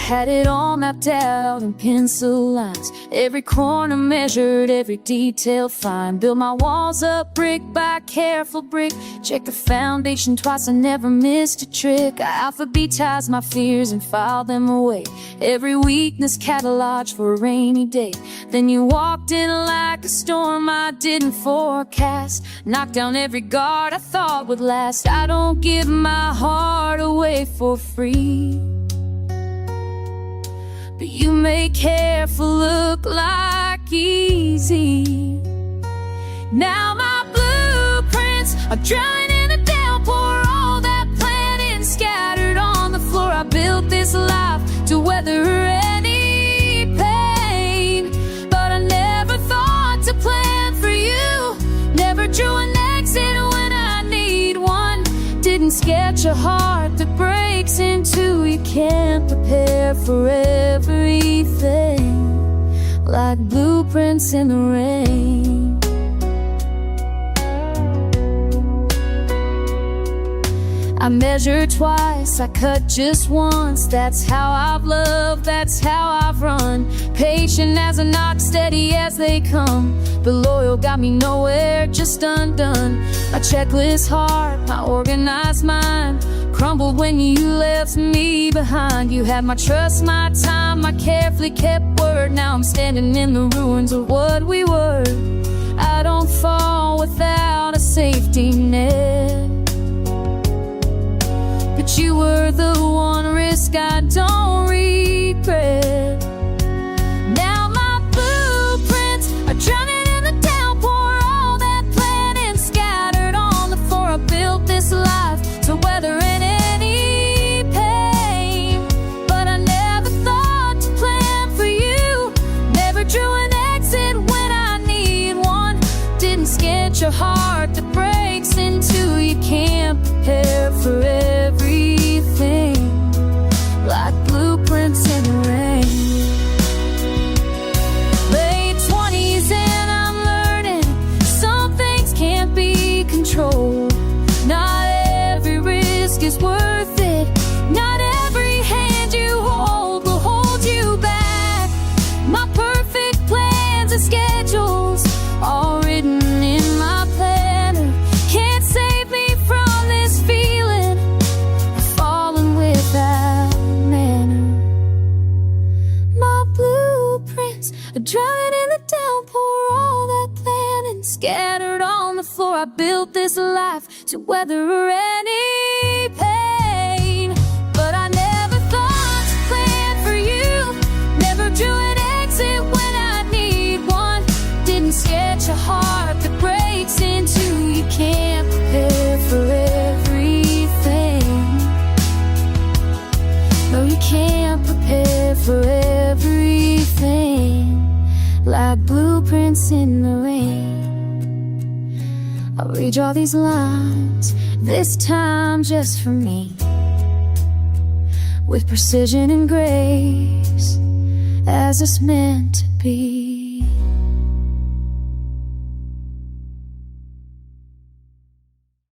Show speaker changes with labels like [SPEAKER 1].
[SPEAKER 1] had it all mapped out in pencil lines, every corner measured, every detail fine. Built my walls up brick by careful brick, checked the foundation twice, I never missed a trick. I alphabetized my fears and filed them away, every weakness cataloged for a rainy day. Then you walked in like a storm I didn't forecast, knocked down every guard I thought would last. I don't give my heart away for free, but you make careful look like easy. Now my blueprints are drying in a downpour, all that planning scattered on the floor. I built this life to weather any pain, but I never thought to plan for you. Never drew an exit when I need one. Didn't sketch a heart that breaks in two. You can't prepare for everything like blueprints in the rain. I measured twice, I cut just once. That's how I've loved, that's how I've run. Patient as an ox, steady as they come, but loyal got me nowhere, just undone. My checklist heart, my organized mind crumbled when you left me behind. You had my trust, my time, my carefully kept word. Now I'm standing in the ruins of what we were. I don't fall without a safety net, but you were the one risk I don't regret. Now my blueprints are drowning in the downpour, all that planning scattered on the floor. I built this life to weather any pain, but I never thought to plan for you. Never drew an exit when I need one. Didn't sketch a heart that breaks in two. You can't prepare for everything like blueprints in the rain. Late 20s and I'm learning some things can't be controlled. Not every risk is worth it, not every hand you hold will hold you back. My perfect plans and schedules all written in my planner can't save me from this feeling of falling without manner. My blueprints are drying in the downpour, all that planning scattered on the floor. I built this life to weather any pain, but I never thought to plan for you. Never drew an exit when I need one. Didn't sketch a heart that breaks in two. You can't prepare for everything. No, you can't prepare for everything like blueprints in the rain. I'll redraw these lines, this time just for me, with precision and grace, as it's meant to be.